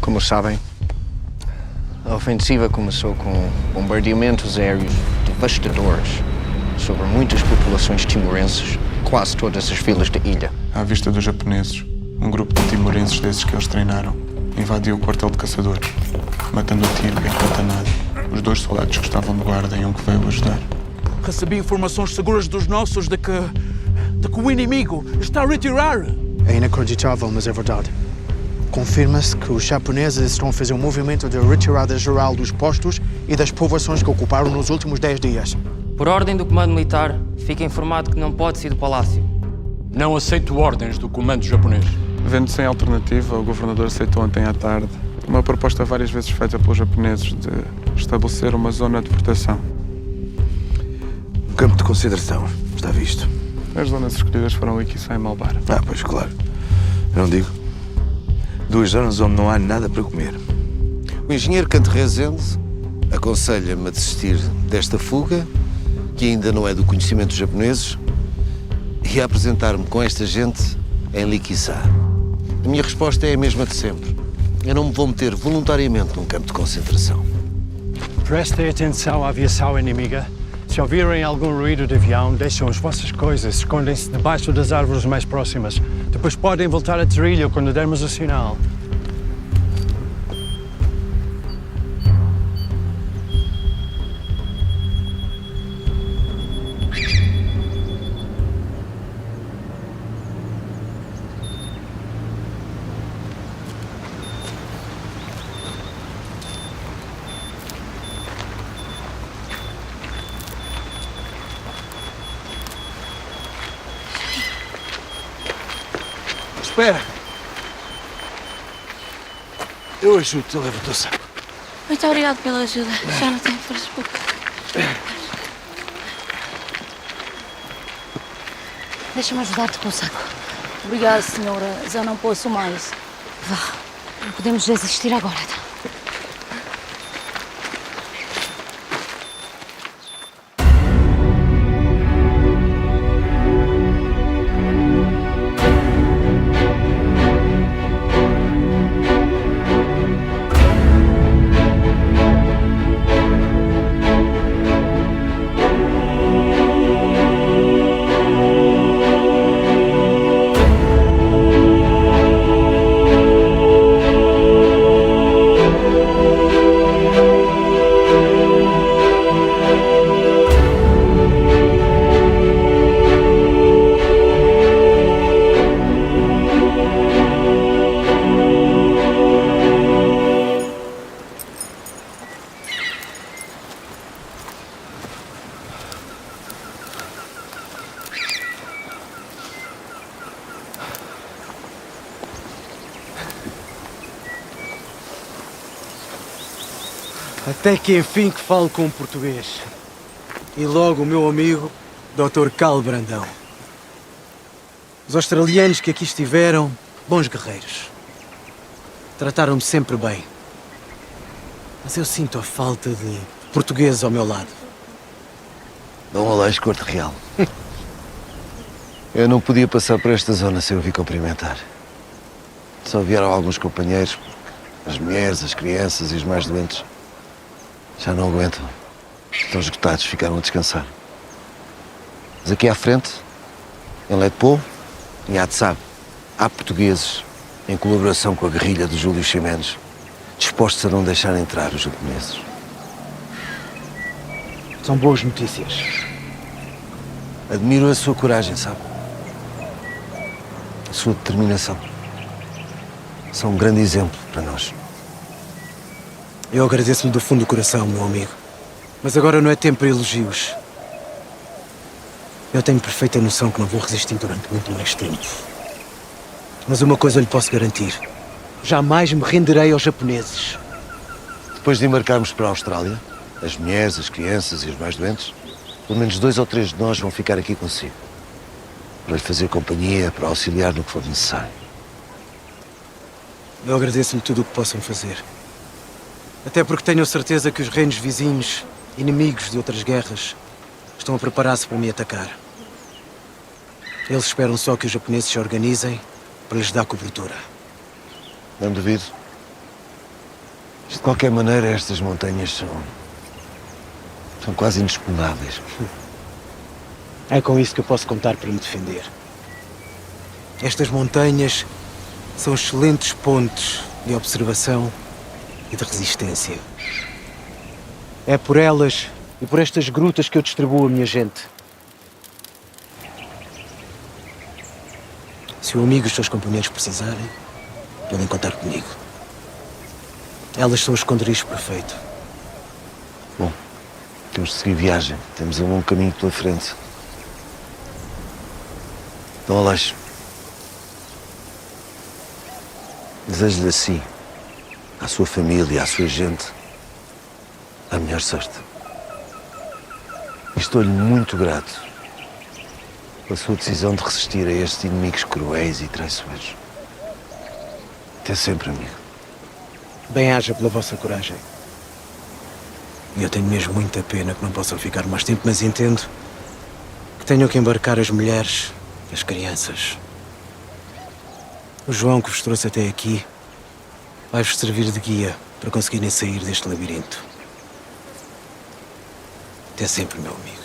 Como sabem, a ofensiva começou com bombardeamentos aéreos devastadores sobre muitas populações timorenses, quase todas as vilas da ilha. À vista dos japoneses, um grupo de timorenses desses que eles treinaram invadiu o quartel de caçadores, matando a tiro e enquanto a nada os 2 soldados que estavam de guarda e um que veio ajudar. Recebi informações seguras dos nossos de que o inimigo está a retirar. É inacreditável, mas é verdade. Confirma-se que os japoneses estão a fazer um movimento de retirada geral dos postos e das povoações que ocuparam nos últimos 10 dias. Por ordem do comando militar, fica informado que não pode sair do palácio. Não aceito ordens do comando japonês. Vendo sem alternativa, o governador aceitou ontem à tarde uma proposta várias vezes feita pelos japoneses de estabelecer uma zona de proteção. Um campo de concentração, está visto. As zonas escolhidas foram Likisa e Malbar. Ah, pois claro. Eu não digo. 2 zonas onde não há nada para comer. O engenheiro Canto Rezende aconselha-me a desistir desta fuga, que ainda não é do conhecimento dos japoneses, e a apresentar-me com esta gente em Likisa. A minha resposta é a mesma de sempre. Eu não me vou meter voluntariamente num campo de concentração. Prestem atenção à aviação inimiga. Se ouvirem algum ruído de avião, deixam as vossas coisas, escondem-se debaixo das árvores mais próximas. Depois podem voltar a trilho quando dermos o sinal. Espera! Eu ajudo-te, eu levo o teu saco. Muito obrigado pela ajuda. Já não tenho forças para... Deixa-me ajudar-te com o saco. Obrigada, senhora. Já não posso mais. Vá. Não podemos desistir agora. Até que enfim que falo com um português. E logo o meu amigo, Dr. Carl Brandão. Os australianos que aqui estiveram, bons guerreiros. Trataram-me sempre bem. Mas eu sinto a falta de portugueses ao meu lado. Dom Aleixo, Corte Real. Eu não podia passar por esta zona sem o vir cumprimentar. Só vieram alguns companheiros, as mulheres, as crianças e os mais doentes. Já não aguentam. Estão esgotados, ficaram a descansar. Mas aqui à frente, em Letpo, em Atsab, há portugueses, em colaboração com a guerrilha de Júlio Ximenes, dispostos a não deixar entrar os japoneses. São boas notícias. Admiro a sua coragem, sabe? A sua determinação. São um grande exemplo para nós. Eu agradeço-lhe do fundo do coração, meu amigo. Mas agora não é tempo para elogios. Eu tenho perfeita noção que não vou resistir durante muito mais tempo. Mas uma coisa eu lhe posso garantir. Jamais me renderei aos japoneses. Depois de embarcarmos para a Austrália, as mulheres, as crianças e os mais doentes, pelo menos 2 ou 3 de nós vão ficar aqui consigo. Para lhe fazer companhia, para auxiliar no que for necessário. Eu agradeço-lhe tudo o que possam fazer. Até porque tenho a certeza que os reinos vizinhos, inimigos de outras guerras, estão a preparar-se para me atacar. Eles esperam só que os japoneses se organizem para lhes dar cobertura. Não duvido. De qualquer maneira, estas montanhas são quase inexpugnáveis. É com isso que eu posso contar para me defender. Estas montanhas são excelentes pontos de observação e de resistência. É por elas e por estas grutas que eu distribuo a minha gente. Se o amigo e os seus companheiros precisarem, podem contar comigo. Elas são o esconderijo perfeito. Bom, temos de seguir viagem. Temos um longo caminho pela frente. Dom Aleixo, desejo-lhe assim, à sua família, à sua gente, a melhor sorte. E estou-lhe muito grato pela sua decisão de resistir a estes inimigos cruéis e traiçoeiros. Até sempre, amigo. Bem-haja pela vossa coragem. E eu tenho mesmo muita pena que não possam ficar mais tempo, mas entendo que tenham que embarcar as mulheres e as crianças. O João que vos trouxe até aqui vai-vos servir de guia para conseguirem sair deste labirinto. Até sempre, meu amigo.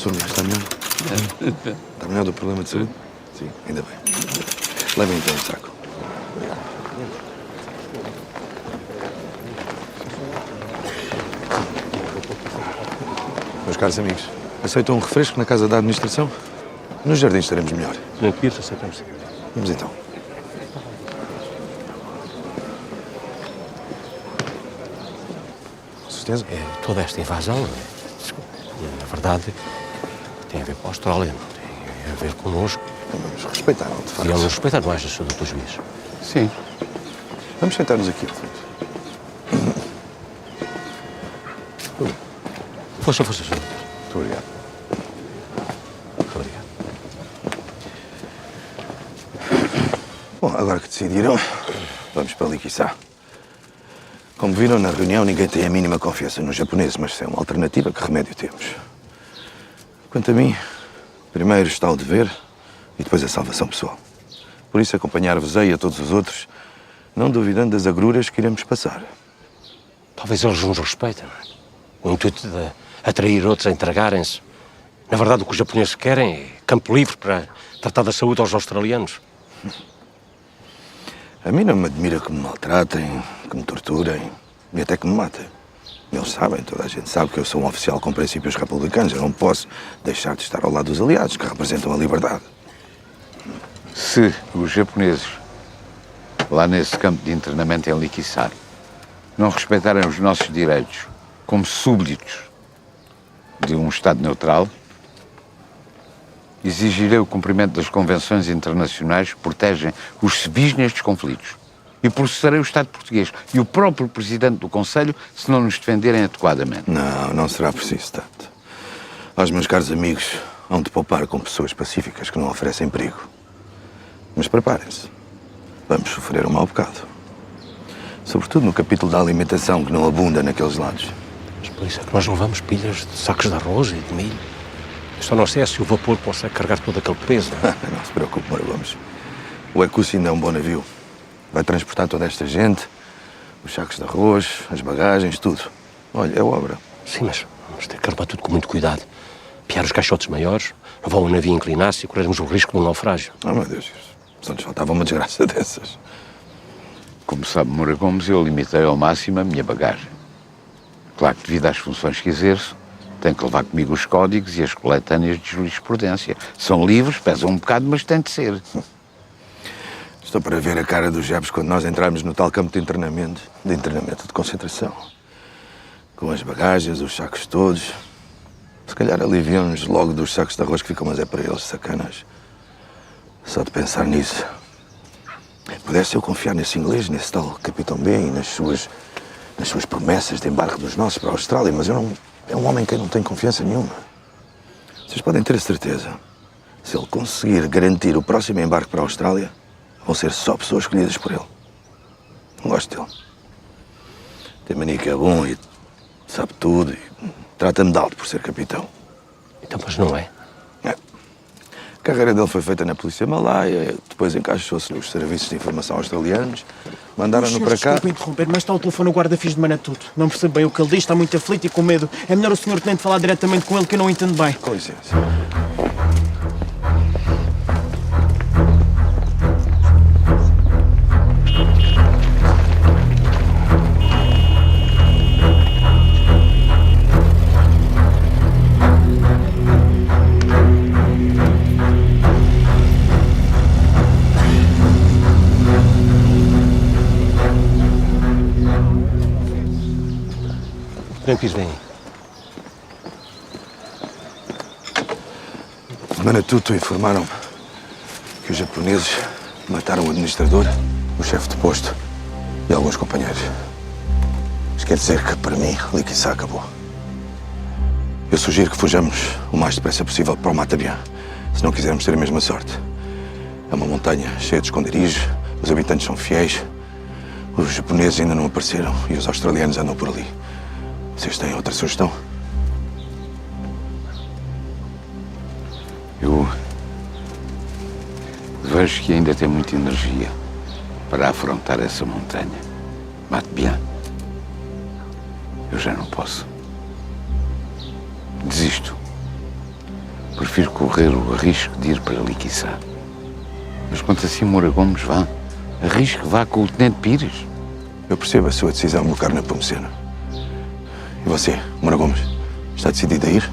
Sr. Está melhor? Está melhor do problema de saúde? Sim, ainda bem. Levem então o saco. Meus caros amigos, aceitam um refresco na casa da administração? Nos jardins estaremos melhor. Tranquilos, aceitamos. Vamos então. Com certeza. Toda esta invasão, na verdade, tem a ver com a Austrália, tem a ver connosco. Vamos respeitar, de facto. E ao nos respeitar, não achas, Sr. Dr. Juiz? Sim. Vamos sentar-nos aqui. Força, Sr. Muito obrigado. Muito obrigado. Bom, agora que decidiram, vamos para Liquiçá. Como viram na reunião, ninguém tem a mínima confiança nos japoneses, mas se é uma alternativa, que remédio temos? Quanto a mim, primeiro está o dever e depois a salvação pessoal. Por isso, acompanhar-vos-ei e a todos os outros, não duvidando das agruras que iremos passar. Talvez eles nos respeitem. O intuito de atrair outros a entregarem-se. Na verdade, o que os japoneses querem é campo livre para tratar da saúde aos australianos. A mim não me admira que me maltratem, que me torturem e até que me matem. Eles sabem, toda a gente sabe que eu sou um oficial com princípios republicanos. Eu não posso deixar de estar ao lado dos aliados, que representam a liberdade. Se os japoneses, lá nesse campo de internamento em Liquiçá, não respeitarem os nossos direitos como súbditos de um Estado neutral, exigirei o cumprimento das convenções internacionais que protegem os civis nestes conflitos e processarei o Estado português e o próprio Presidente do Conselho se não nos defenderem adequadamente. Não, não será preciso tanto. Aos meus caros amigos, hão de poupar com pessoas pacíficas que não oferecem perigo. Mas preparem-se. Vamos sofrer um mau bocado. Sobretudo no capítulo da alimentação, que não abunda naqueles lados. Mas por isso é que nós levamos pilhas de sacos de arroz e de milho. Só não sei se o vapor possa carregar todo aquele peso. Não se preocupe, Moura Gomes. O Ecusi ainda é um bom navio. Vai transportar toda esta gente, os sacos de arroz, as bagagens, tudo. Olha, é obra. Sim, mas vamos ter que armar tudo com muito cuidado. Piar os caixotes maiores, levar o navio inclinar-se e corrermos o risco de um naufrágio. Oh, meu Deus. Só nos faltava uma desgraça dessas. Como sabe, Moura Gomes, eu limitei ao máximo a minha bagagem. Claro que, devido às funções que exerço, tenho que levar comigo os códigos e as coletâneas de jurisprudência. São livres, pesam um bocado, mas tem de ser. Estou para ver a cara dos jabos quando nós entrarmos no tal campo de internamento de concentração. Com as bagagens, os sacos todos. Se calhar aliviam-nos logo dos sacos de arroz que ficam, mas é para eles, sacanas. Só de pensar nisso, Pudesse eu confiar nesse inglês, nesse tal Capitão B e nas suas promessas de embarque dos nossos para a Austrália, mas eu não... É um homem em quem não tenho confiança nenhuma. Vocês podem ter a certeza. Se ele conseguir garantir o próximo embarque para a Austrália, vão ser só pessoas escolhidas por ele. Não gosto dele. Tem mania que é bom e sabe tudo e trata-me de alto por ser capitão. Então, pois não é? É. A carreira dele foi feita na polícia malaia, depois encaixou-se nos serviços de informação australianos, mandaram-no para cá. Desculpe interromper, mas está ao telefone o guarda-fios de Manatuto. Não percebe bem o que ele diz, está muito aflito e com medo. É melhor o senhor tenente falar diretamente com ele, que eu não entendo bem. Com licença. Pires, vem aí. Manatuto informaram-me que os japoneses mataram o administrador, o chefe de posto e alguns companheiros. Isso quer dizer que, para mim, Liquiçá acabou. Eu sugiro que fujamos o mais depressa possível para o Matabian, se não quisermos ter a mesma sorte. É uma montanha cheia de esconderijos, os habitantes são fiéis, os japoneses ainda não apareceram e os australianos andam por ali. Vocês têm outra sugestão? Eu vejo que ainda tem muita energia para afrontar essa montanha. Mate bien. Eu já não posso. Desisto. Prefiro correr o risco de ir para Liquiçá. Mas quanto assim, Moura Gomes, vá. Arrisque, vá com o Tenente Pires. Eu percebo a sua decisão, meu caro Nepomuceno. E você, Moura Gomes, está decidido a ir?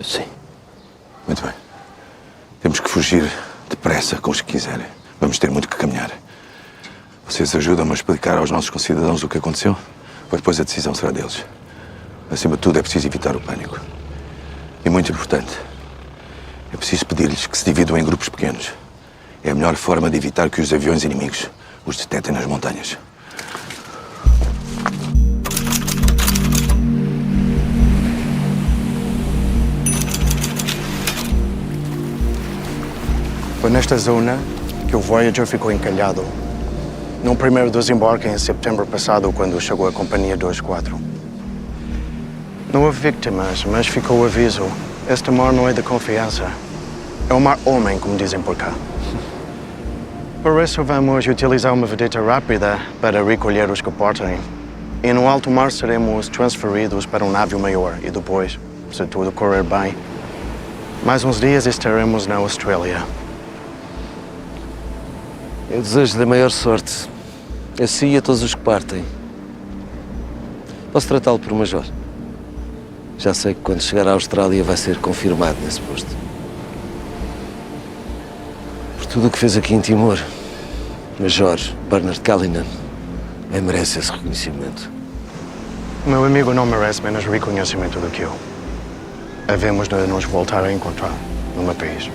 Sim. Muito bem. Temos que fugir depressa com os que quiserem. Vamos ter muito que caminhar. Vocês ajudam-me a explicar aos nossos concidadãos o que aconteceu? Pois depois a decisão será deles. Acima de tudo, é preciso evitar o pânico. E muito importante, é preciso pedir-lhes que se dividam em grupos pequenos. É a melhor forma de evitar que os aviões inimigos os detectem nas montanhas. Foi nesta zona que o Voyager ficou encalhado. No primeiro desembarque em setembro passado, quando chegou a Companhia 24. Não houve vítimas, mas ficou o aviso. Este mar não é de confiança. É um mar homem, como dizem por cá. Por isso vamos utilizar uma vedeta rápida para recolher os que partem. E no alto mar seremos transferidos para um navio maior e depois, se tudo correr bem, mais uns dias estaremos na Austrália. Eu desejo-lhe a maior sorte. A si e a todos os que partem. Posso tratá-lo por major. Já sei que quando chegar à Austrália vai ser confirmado nesse posto. Por tudo o que fez aqui em Timor, Major Bernard Callinan bem merece esse reconhecimento. Meu amigo não merece menos reconhecimento do que eu. Havemos de nos voltar a encontrar no meu país.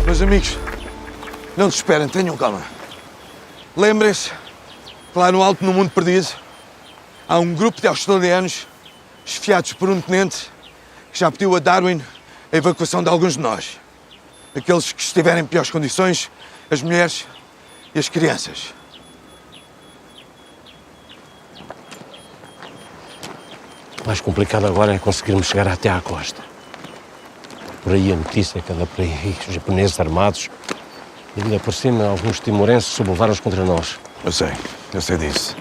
Meus amigos, não desesperem, tenham calma. Lembrem-se que lá no alto, no mundo perdido, há um grupo de australianos esfiados por um tenente que já pediu a Darwin a evacuação de alguns de nós. Aqueles que estiverem em piores condições, as mulheres e as crianças. O mais complicado agora é conseguirmos chegar até à costa. Por aí a notícia é que anda por aí os japoneses armados e ainda por cima alguns timorenses sublevaram-se contra nós. Eu sei disso.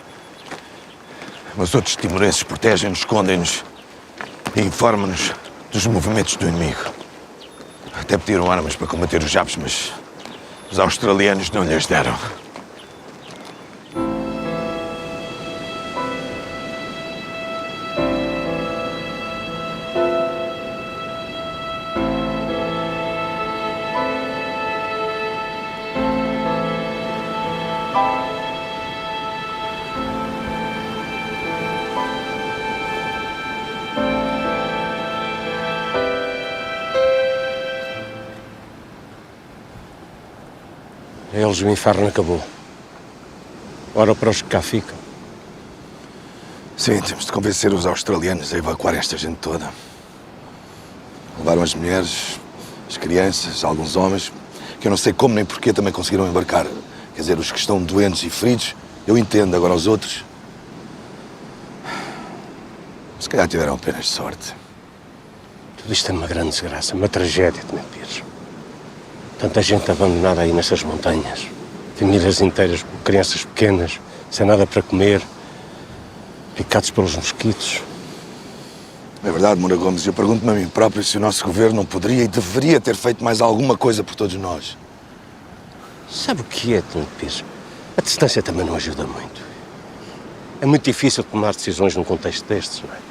Mas outros timorenses protegem-nos, escondem-nos e informam-nos dos movimentos do inimigo. Até pediram armas para combater os japos, mas os australianos não lhes deram. A eles o inferno acabou. Ora para os que cá ficam. Sim, temos de convencer os australianos a evacuar esta gente toda. Levaram as mulheres, as crianças, alguns homens, que eu não sei como nem porquê também conseguiram embarcar. Quer dizer, os que estão doentes e feridos, eu entendo. Agora os outros... se calhar tiveram apenas sorte. Tudo isto é uma grande desgraça, uma tragédia, Tenente Pires. Tanta gente abandonada aí nessas montanhas. Famílias inteiras, com crianças pequenas, sem nada para comer, picados pelos mosquitos. É verdade, Moura Gomes. Eu pergunto-me a mim próprio se o nosso governo não poderia e deveria ter feito mais alguma coisa por todos nós. Sabe o que é, Tenente Pires? A distância também não ajuda muito. É muito difícil tomar decisões num contexto destes, não é?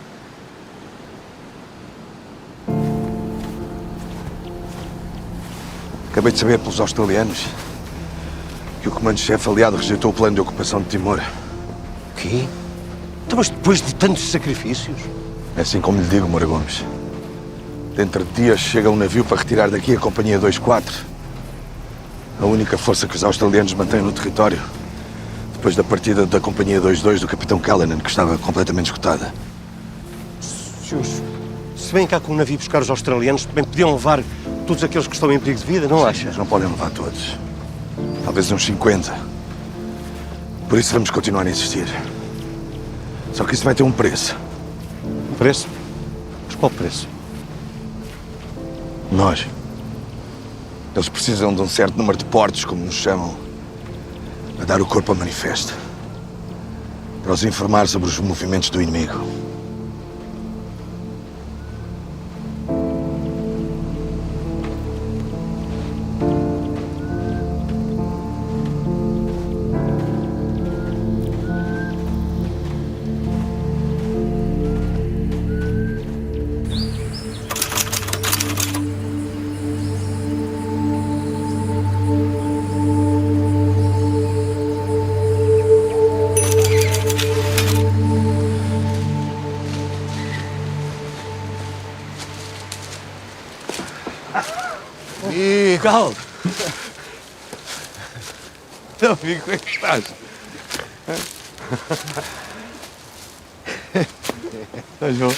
Acabei de saber pelos australianos que o comando-chefe aliado rejeitou o plano de ocupação de Timor. O quê? Então, mas depois de tantos sacrifícios? É assim como lhe digo, Moura Gomes. Dentro de dias chega um navio para retirar daqui a Companhia 2-4. A única força que os australianos mantêm no território, depois da partida da Companhia 2-2 do Capitão Callanan, que estava completamente esgotada. Senhores, se vêm cá com um navio buscar os australianos, também podiam levar todos aqueles que estão em perigo de vida, não acha? Eles não podem levar todos. Talvez uns 50. Por isso vamos continuar a insistir. Só que isso vai ter um preço. Um preço? Mas qual preço? Nós. Eles precisam de um certo número de portos, como nos chamam, a dar o corpo ao manifesto. Para os informar sobre os movimentos do inimigo. Calma. Então, amigo, como é que estás? Estás bom?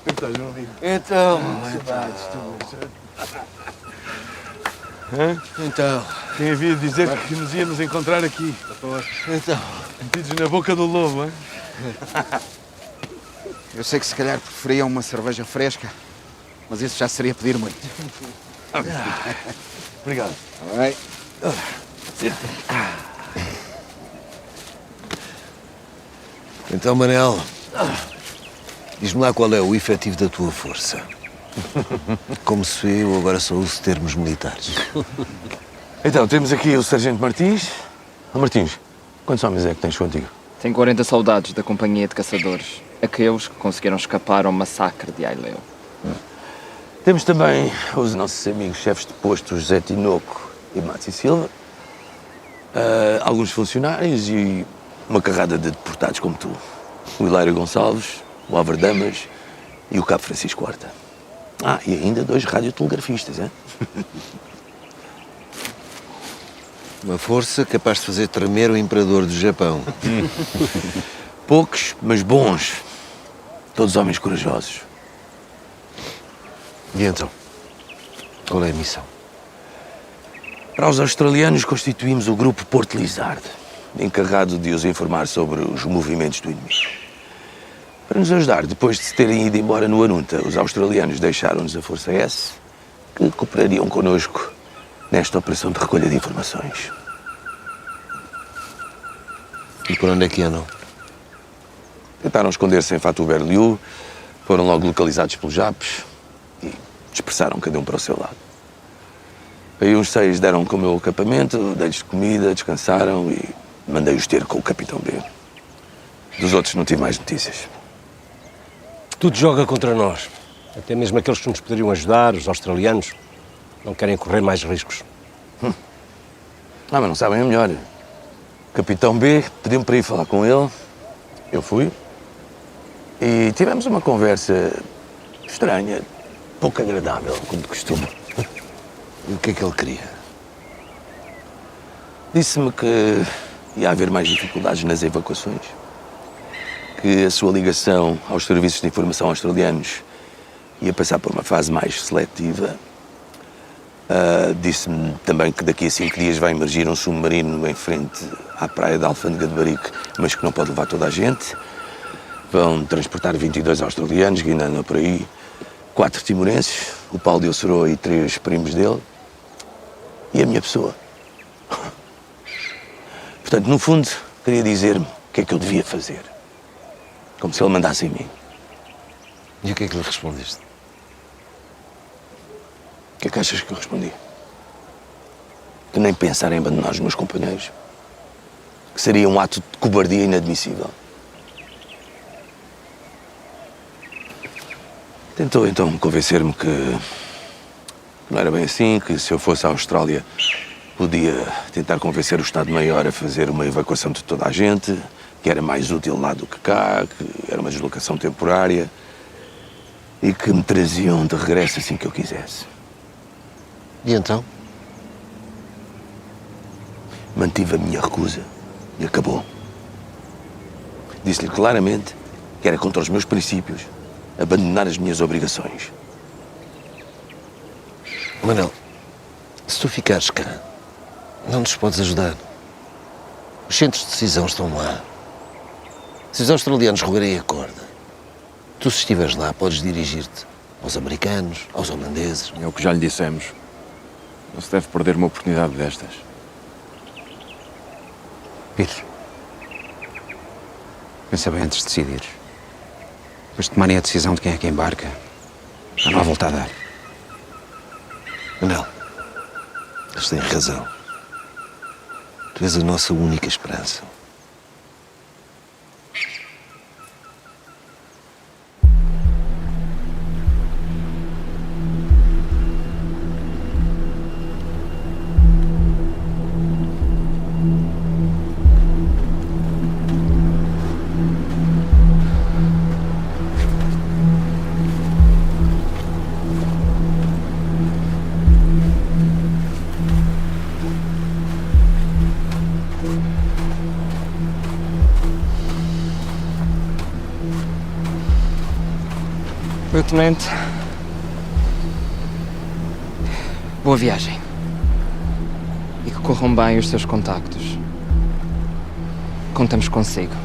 Estás bom, amigo? Então, Então. Quem havia de dizer que nos íamos encontrar aqui? Então. Metidos na boca do lobo, hein? Eu sei que se calhar preferia uma cerveja fresca, mas isso já seria pedir muito. Obrigado. All right. Então, Manel, diz-me lá qual é o efetivo da tua força. Como se vê, eu agora só uso termos militares. Então, temos aqui o Sargento Martins. Martins, quantos homens é que tens contigo? Tem 40 soldados da Companhia de Caçadores. Aqueles que conseguiram escapar ao massacre de Aileu. Temos também os nossos amigos chefes de posto, José Tinoco e Mátio Silva. Alguns funcionários e uma carrada de deportados como tu. O Hilário Gonçalves, o Álvaro Damas e o Cabo Francisco Horta. E ainda 2 radiotelegrafistas, hein? Uma força capaz de fazer tremer o imperador do Japão. Poucos, mas bons. Todos homens corajosos. E então? Qual é a missão? Para os australianos, constituímos o grupo Porto Lizard, encarregado de os informar sobre os movimentos do inimigo. Para nos ajudar, depois de se terem ido embora no Arunta, os australianos deixaram-nos a Força S, que cooperariam connosco nesta operação de recolha de informações. E por onde é que andam? Tentaram esconder-se em Fatu Berliu, foram logo localizados pelos Japes e dispersaram cada um para o seu lado. Aí uns 6 deram com o meu acampamento, dei-lhes comida, descansaram e mandei-os ter com o Capitão B. Dos outros não tive mais notícias. Tudo joga contra nós. Até mesmo aqueles que nos poderiam ajudar, os australianos, não querem correr mais riscos. Mas não sabem o melhor. O Capitão B pediu-me para ir falar com ele. Eu fui. E tivemos uma conversa estranha, pouco agradável, como de costume. E o que é que ele queria? Disse-me que ia haver mais dificuldades nas evacuações, que a sua ligação aos serviços de informação australianos ia passar por uma fase mais seletiva. Disse-me também que daqui a 5 dias vai emergir um submarino em frente à praia da Alfândega de Barique, mas que não pode levar toda a gente. Vão transportar 22 australianos, guinando por aí, 4 timorenses, o Paulo de Ossoro e 3 primos dele, e a minha pessoa. Portanto, no fundo, queria dizer-me o que é que eu devia fazer. Como se ele mandasse em mim. E o que é que lhe respondeste? O que é que achas que eu respondi? Que nem pensar em abandonar os meus companheiros. Que seria um ato de cobardia inadmissível. Tentou então convencer-me que não era bem assim, que se eu fosse à Austrália podia tentar convencer o Estado-Maior a fazer uma evacuação de toda a gente, que era mais útil lá do que cá, que era uma deslocação temporária e que me traziam de regresso assim que eu quisesse. E então? Mantive a minha recusa e acabou. Disse-lhe claramente que era contra os meus princípios abandonar as minhas obrigações. Manel, se tu ficares cá, não nos podes ajudar. Os centros de decisão estão lá. Se os australianos rogarem a corda, tu, se estiveres lá, podes dirigir-te aos americanos, aos holandeses. É o que já lhe dissemos. Não se deve perder uma oportunidade destas. Pires, pensa bem antes de decidir. Depois de tomarem a decisão de quem é que embarca, já não há volta a dar. Manel, eles têm razão. Tu és a nossa única esperança. Meu tenente, boa viagem. E que corram bem os seus contactos. Contamos consigo.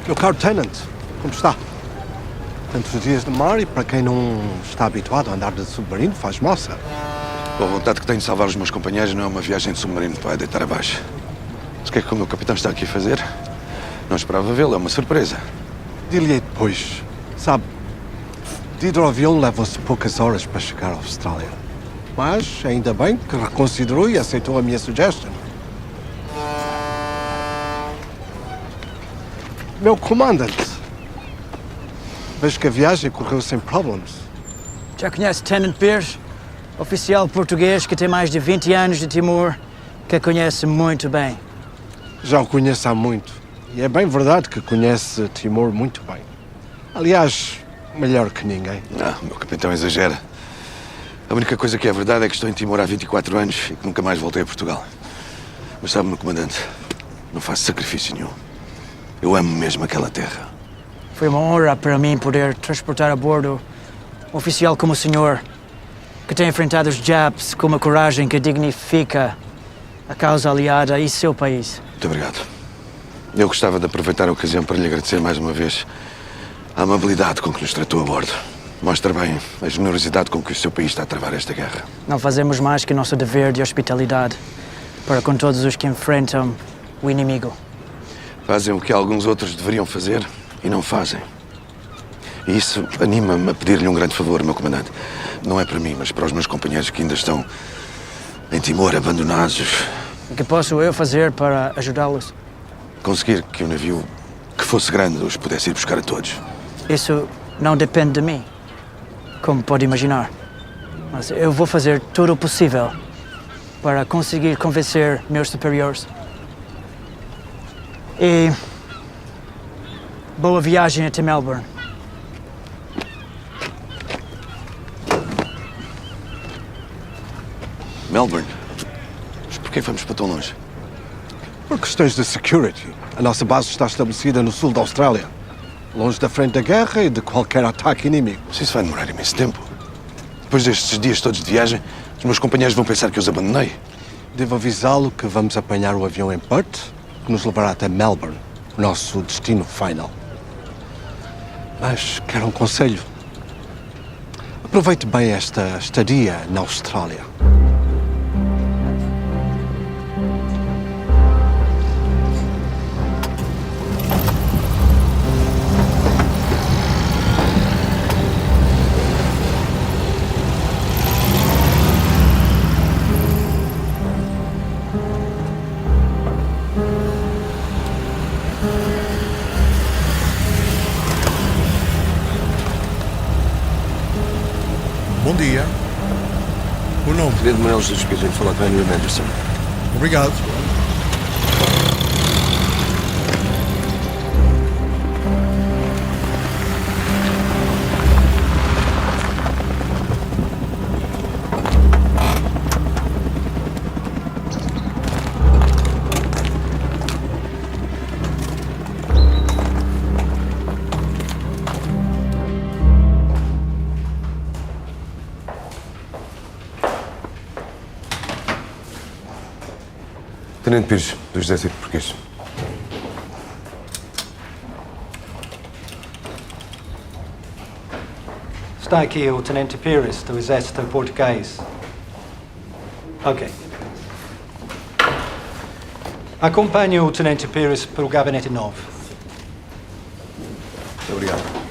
Meu caro Tenant, como está? Tantos dias de mar e para quem não está habituado a andar de submarino faz moça. A vontade que tenho de salvar os meus companheiros não é uma viagem de submarino para deitar abaixo. Mas o que é que o meu capitão está aqui a fazer? Não esperava vê-lo, é uma surpresa. Dir-lhe depois. Sabe, de hidroavião leva-se poucas horas para chegar à Austrália. Mas ainda bem que reconsiderou e aceitou a minha sugestão. Meu comandante, vejo que a viagem correu sem problemas. Já conhece Tenant Pierce? Oficial português que tem mais de 20 anos de Timor, que conhece muito bem. Já o conheço há muito. E é bem verdade que conhece Timor muito bem. Aliás, melhor que ninguém. Não, meu capitão exagera. A única coisa que é verdade é que estou em Timor há 24 anos e que nunca mais voltei a Portugal. Mas sabe, meu comandante, não faço sacrifício nenhum. Eu amo mesmo aquela terra. Foi uma honra para mim poder transportar a bordo um oficial como o senhor, que tem enfrentado os Japs com uma coragem que dignifica a causa aliada e seu país. Muito obrigado. Eu gostava de aproveitar a ocasião para lhe agradecer mais uma vez a amabilidade com que nos tratou a bordo. Mostra bem a generosidade com que o seu país está a travar esta guerra. Não fazemos mais que nosso dever de hospitalidade para com todos os que enfrentam o inimigo. Fazem o que alguns outros deveriam fazer e não fazem. E isso anima-me a pedir-lhe um grande favor, meu comandante. Não é para mim, mas para os meus companheiros que ainda estão em Timor, abandonados. O que posso eu fazer para ajudá-los? Conseguir que um navio que fosse grande os pudesse ir buscar a todos. Isso não depende de mim, como pode imaginar. Mas eu vou fazer tudo o possível para conseguir convencer meus superiores. E boa viagem até Melbourne. Melbourne? Mas porquê vamos para tão longe? Por questões de security. A nossa base está estabelecida no sul da Austrália, longe da frente da guerra e de qualquer ataque inimigo. Mas isso vai demorar imenso tempo. Depois destes dias todos de viagem, os meus companheiros vão pensar que os abandonei. Devo avisá-lo que vamos apanhar o avião em Perth, que nos levará até Melbourne, o nosso destino final. Mas quero um conselho. Aproveite bem esta estadia na Austrália. Bom dia. O nome? Tenente Manuel Jesus Pinheiro, falar com a Andrew Anderson. Obrigado. Tenente Pires, do Exército Português. Está aqui o Tenente Pires, do Exército Português. Ok. Acompanhe o Tenente Pires para o gabinete 9. Muito obrigado.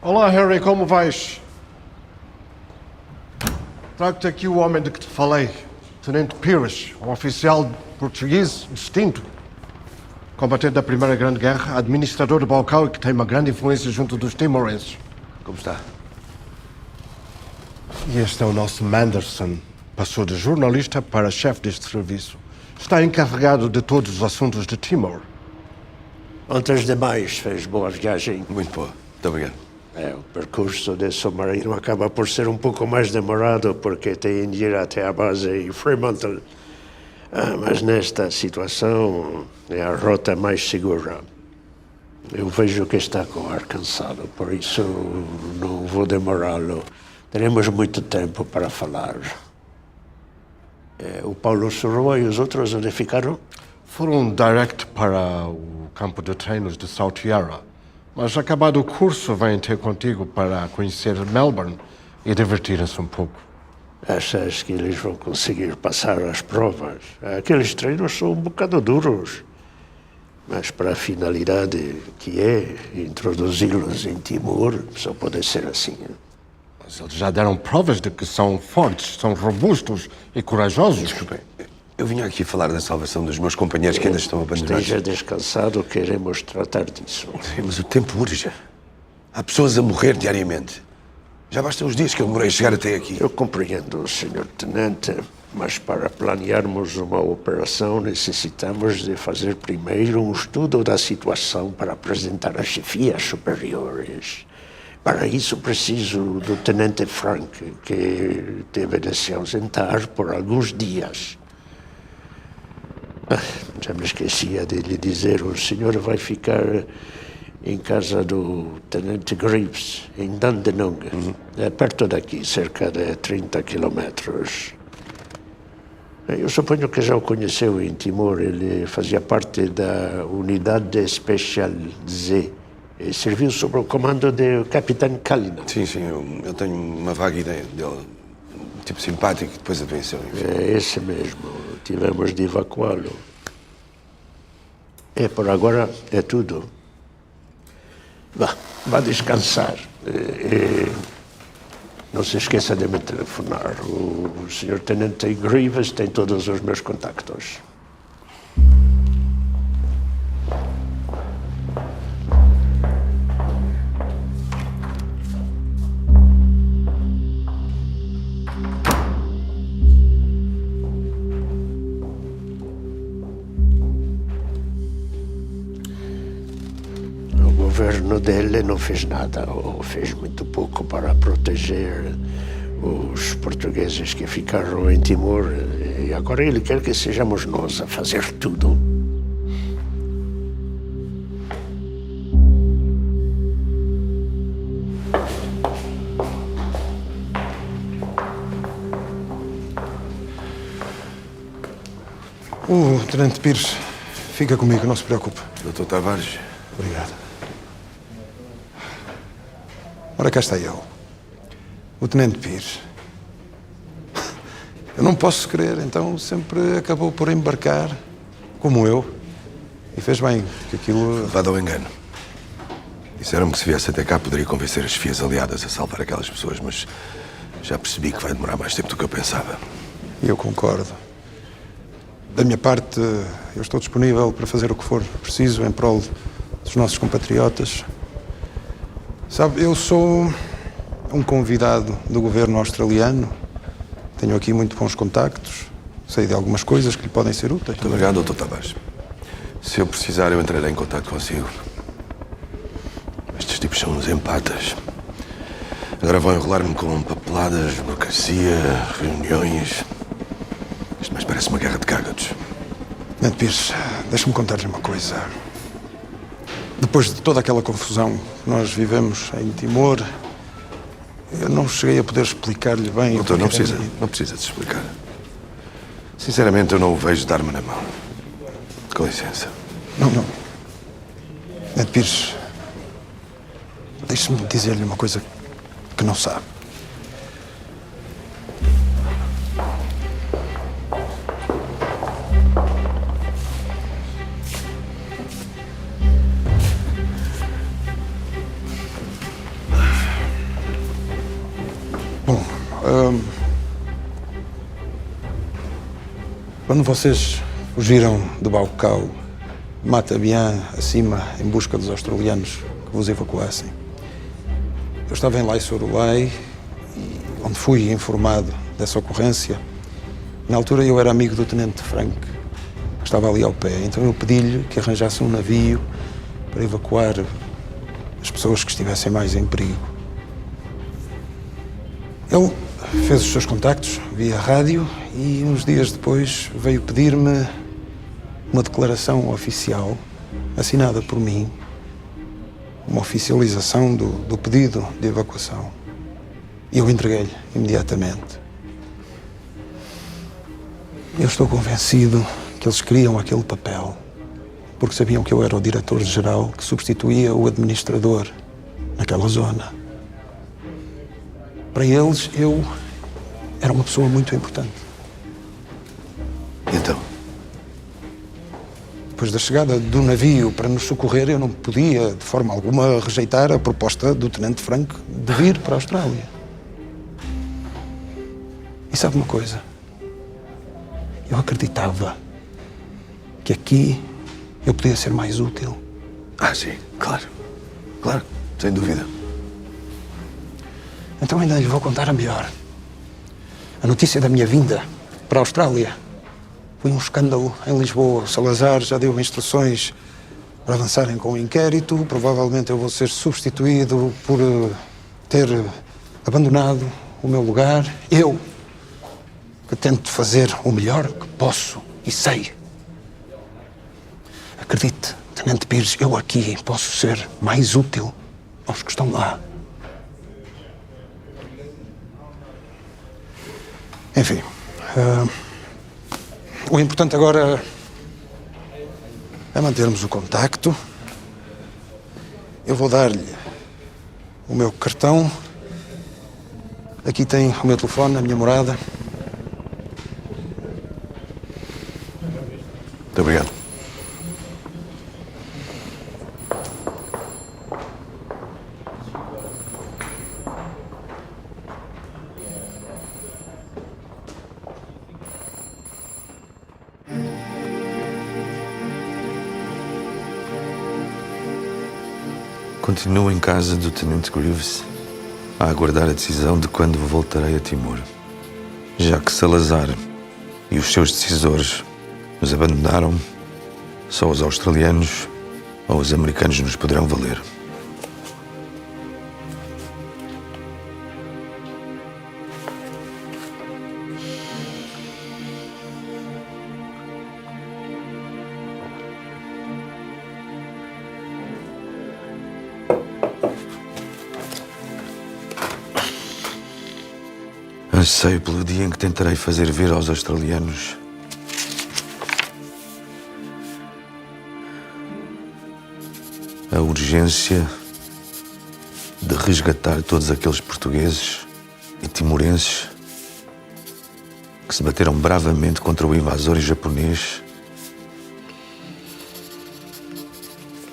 Olá, Harry, como vais? Trago-te aqui o homem de que te falei, Tenente Pires, um oficial português distinto, combatente da Primeira Grande Guerra, administrador do Balcão e que tem uma grande influência junto dos timorenses. Como está? E este é o nosso Manderson. Passou de jornalista para chefe deste serviço. Está encarregado de todos os assuntos de Timor. Antes de mais, fez boa viagem. Muito boa. Muito obrigado. O percurso desse submarino acaba por ser um pouco mais demorado porque tem de ir até a base em Fremantle. Mas nesta situação é a rota mais segura. Eu vejo que está com o ar cansado, por isso não vou demorá-lo. Teremos muito tempo para falar. O Paulo Surroa e os outros onde ficaram? Foram direct para o campo de treinos de South Yarra. Mas acabado o curso, vêm ter contigo para conhecer Melbourne e divertirem-se um pouco. Achas que eles vão conseguir passar as provas? Aqueles treinos são um bocado duros. Mas para a finalidade que é introduzi-los em Timor, só pode ser assim. Mas eles já deram provas de que são fortes, são robustos e corajosos. Desculpem, eu vinha aqui falar da salvação dos meus companheiros que ainda estão abandonados. Esteja descansado, queremos tratar disso. Sim, mas o tempo urge. Há pessoas a morrer diariamente. Já bastam os dias que eu demorei a chegar até aqui. Eu compreendo, Sr. Tenente, mas para planearmos uma operação necessitamos de fazer primeiro um estudo da situação para apresentar às chefias superiores. Para isso preciso do Tenente Frank, que deve de se ausentar por alguns dias. Já me esquecia de lhe dizer, o senhor vai ficar em casa do Tenente Greaves, em Dandenong. É perto daqui, cerca de 30 quilômetros. Eu suponho que já o conheceu em Timor. Ele fazia parte da Unidade Special Z. E serviu sob o comando do Capitão Kalina. Sim, eu tenho uma vaga ideia dele. Um tipo simpático que depois venceu. É esse mesmo. Tivemos de evacuá-lo. Por agora é tudo. Vá descansar. Não se esqueça de me telefonar. O Sr. Tenente Greaves tem todos os meus contactos. O governo dele não fez nada, ou fez muito pouco para proteger os portugueses que ficaram em Timor. E agora ele quer que sejamos nós a fazer tudo. O Tenente Pires fica comigo, não se preocupe. Dr. Tavares. Obrigado. Ora, cá está ele. O Tenente Pires. Eu não posso crer, então sempre acabou por embarcar, como eu. E fez bem, que aquilo... Levado ao engano. Disseram-me que se viesse até cá poderia convencer as chefias aliadas a salvar aquelas pessoas, mas já percebi que vai demorar mais tempo do que eu pensava. E eu concordo. Da minha parte, eu estou disponível para fazer o que for preciso em prol dos nossos compatriotas. Sabe, eu sou um convidado do governo australiano. Tenho aqui muito bons contactos. Sei de algumas coisas que lhe podem ser úteis. Muito obrigado, Dr. Tavares. Se eu precisar, eu entrarei em contato consigo. Estes tipos são uns empatas. Agora vão enrolar-me com papeladas, burocracia, reuniões. Isto mais parece uma guerra de cágados. Tenente Pires, deixa-me contar-lhe uma coisa. Depois de toda aquela confusão que nós vivemos em Timor, eu não cheguei a poder explicar-lhe bem... Doutor, não precisa de explicar. Sinceramente, eu não o vejo dar-me na mão. Com licença. Não. Tenente Pires, deixe-me dizer-lhe uma coisa que não sabe. Quando vocês fugiram de Baucau, Mata Bien, acima, em busca dos australianos que vos evacuassem, eu estava em Lai Sorolai, onde fui informado dessa ocorrência. Na altura eu era amigo do Tenente Frank, que estava ali ao pé, então eu pedi-lhe que arranjasse um navio para evacuar as pessoas que estivessem mais em perigo. Ele fez os seus contactos via rádio e uns dias depois veio pedir-me uma declaração oficial assinada por mim, uma oficialização do pedido de evacuação. E eu entreguei-lhe imediatamente. Eu estou convencido que eles queriam aquele papel porque sabiam que eu era o diretor-geral que substituía o administrador naquela zona. Para eles, eu era uma pessoa muito importante. E então? Depois da chegada do navio para nos socorrer, eu não podia, de forma alguma, rejeitar a proposta do Tenente Frank de vir para a Austrália. E sabe uma coisa? Eu acreditava que aqui eu podia ser mais útil. Ah, sim, claro. Claro, sem dúvida. Então ainda lhe vou contar a melhor. A notícia da minha vinda para a Austrália foi um escândalo em Lisboa. O Salazar já deu instruções para avançarem com o inquérito. Provavelmente eu vou ser substituído por ter abandonado o meu lugar. Eu, que tento fazer o melhor que posso e sei. Acredite, Tenente Pires, eu aqui posso ser mais útil aos que estão lá. Enfim, o importante agora é mantermos o contacto. Eu vou dar-lhe o meu cartão. Aqui tem o meu telefone, a minha morada. Muito obrigado. Continuo em casa do Tenente Greaves a aguardar a decisão de quando voltarei a Timor, já que Salazar e os seus decisores nos abandonaram. Só os australianos ou os americanos nos poderão valer. Anseio pelo dia em que tentarei fazer ver aos australianos a urgência de resgatar todos aqueles portugueses e timorenses que se bateram bravamente contra o invasor japonês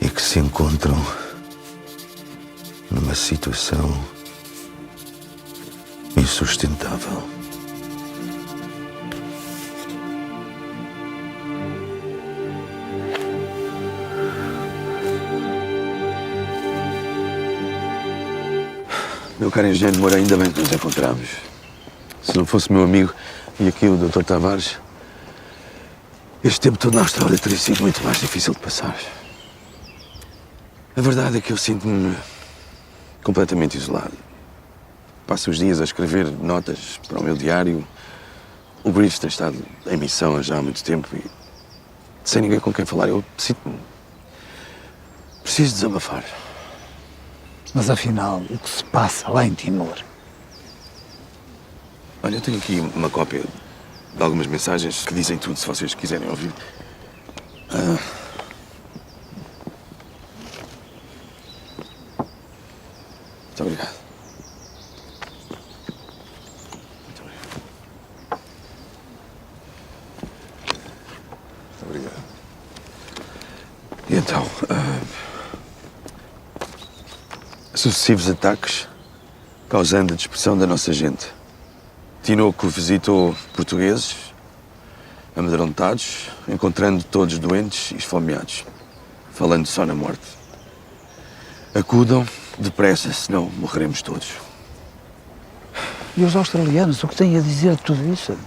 e que se encontram numa situação insustentável. Meu caro engenheiro Moura, ainda bem que nos encontramos. Se não fosse meu amigo e aqui o Dr. Tavares, este tempo todo na Austrália teria sido muito mais difícil de passar. A verdade é que eu sinto-me completamente isolado. Passo os dias a escrever notas para o meu diário. O Greaves tem estado em missão já há muito tempo e sem ninguém com quem falar. Eu sinto-me... preciso desabafar. Mas afinal, o que se passa lá em Timor? Olha, eu tenho aqui uma cópia de algumas mensagens que dizem tudo, se vocês quiserem ouvir. Muito obrigado. Muito obrigado. E então, sucessivos ataques causando a dispersão da nossa gente. Tinoco visitou portugueses, amedrontados, encontrando todos doentes e esfomeados, falando só na morte. Acudam depressa, senão morreremos todos. E os australianos, o que têm a dizer de tudo isso?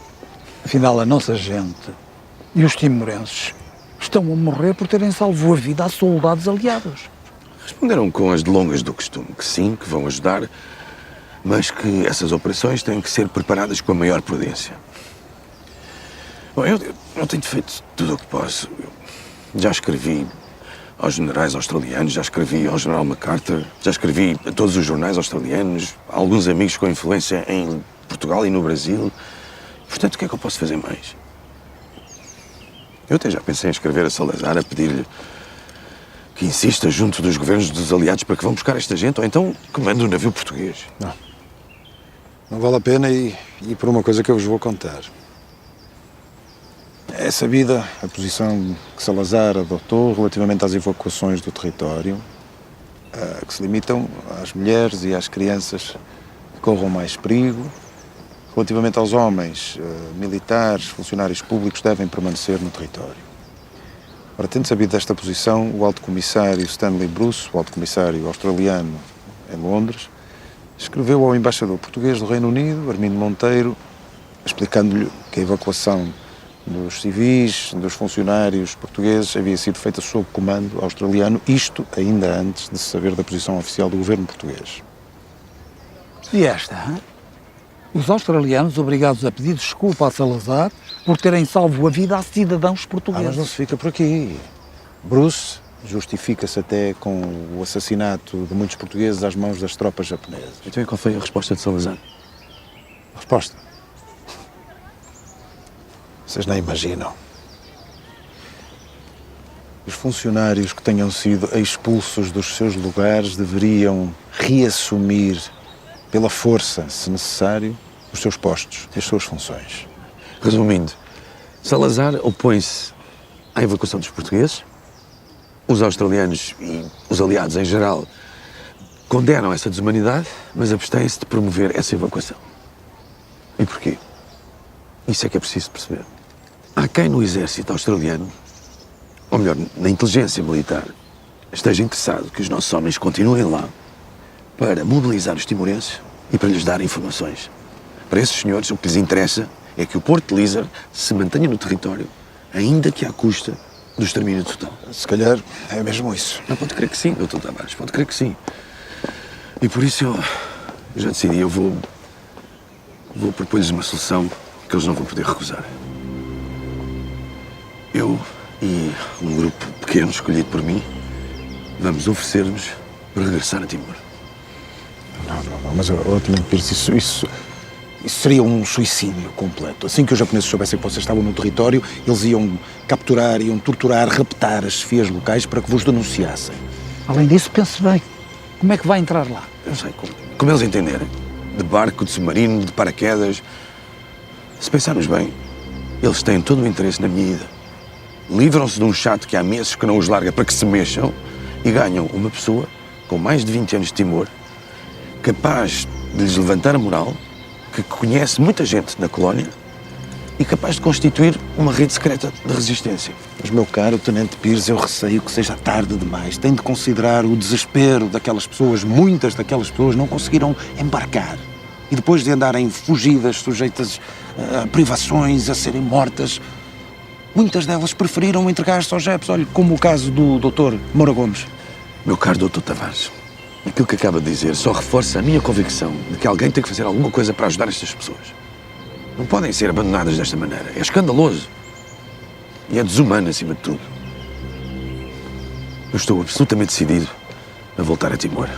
Afinal, a nossa gente e os timorenses estão a morrer por terem salvo a vida a soldados aliados. Responderam com as delongas do costume, que sim, que vão ajudar, mas que essas operações têm que ser preparadas com a maior prudência. Bom, eu tenho feito tudo o que posso. Eu já escrevi aos generais australianos, já escrevi ao general MacArthur, já escrevi a todos os jornais australianos, a alguns amigos com influência em Portugal e no Brasil. Portanto, o que é que eu posso fazer mais? Eu até já pensei em escrever a Salazar a pedir-lhe que insista junto dos governos dos aliados para que vão buscar esta gente, ou então que mande um navio português. Não vale a pena e por uma coisa que eu vos vou contar. É sabida a posição que Salazar adotou relativamente às evacuações do território, que se limitam às mulheres e às crianças que corram mais perigo. Relativamente aos homens, militares, funcionários públicos devem permanecer no território. Ora, tendo sabido desta posição, o Alto Comissário Stanley Bruce, o Alto Comissário australiano em Londres, escreveu ao embaixador português do Reino Unido, Armindo Monteiro, explicando-lhe que a evacuação dos civis, dos funcionários portugueses, havia sido feita sob comando australiano, isto ainda antes de se saber da posição oficial do governo português. E esta, hein? Os australianos obrigados a pedir desculpa a Salazar por terem salvo a vida a cidadãos portugueses. Mas não se fica por aqui. Bruce justifica-se até com o assassinato de muitos portugueses às mãos das tropas japonesas. Então, e qual foi a resposta de Salazar? A resposta? Vocês nem imaginam. Os funcionários que tenham sido expulsos dos seus lugares deveriam reassumir, pela força, se necessário, os seus postos e as suas funções. Resumindo, Salazar opõe-se à evacuação dos portugueses, os australianos e os aliados em geral condenam essa desumanidade, mas abstêm-se de promover essa evacuação. E porquê? Isso é que é preciso perceber. Há quem no exército australiano, ou melhor, na inteligência militar, esteja interessado que os nossos homens continuem lá para mobilizar os timorenses e para lhes dar informações. Para esses senhores, o que lhes interessa é que o Porto de Lizard se mantenha no território, ainda que à custa do extermínio total. Se calhar é mesmo isso. Não, pode crer que sim, Dr. Tavares, pode crer que sim. E por isso eu já decidi, eu vou propor-lhes uma solução que eles não vão poder recusar. Eu e um grupo pequeno escolhido por mim vamos oferecer-nos para regressar a Timor. Não, mas, Tenente Pires, isso seria um suicídio completo. Assim que os japoneses soubessem que vocês estavam no território, eles iam capturar, iam torturar, raptar as chefias locais para que vos denunciassem. Além disso, pense bem, como é que vai entrar lá? Eu sei, como eles entenderem. De barco, de submarino, de paraquedas. Se pensarmos bem, eles têm todo o interesse na minha ida. Livram-se de um chato que há meses que não os larga para que se mexam e ganham uma pessoa com mais de 20 anos de Timor, capaz de lhes levantar a moral, que conhece muita gente na colónia e capaz de constituir uma rede secreta de resistência. Mas, meu caro Tenente Pires, eu receio que seja tarde demais. Tem de considerar o desespero daquelas pessoas. Muitas daquelas pessoas não conseguiram embarcar. E depois de andarem fugidas, sujeitas a privações, a serem mortas, muitas delas preferiram entregar-se aos jepes. Olha, como o caso do Dr. Moura Gomes. Meu caro Dr. Tavares, aquilo que acaba de dizer só reforça a minha convicção de que alguém tem que fazer alguma coisa para ajudar estas pessoas. Não podem ser abandonadas desta maneira. É escandaloso. E é desumano, acima de tudo. Eu estou absolutamente decidido a voltar a Timor.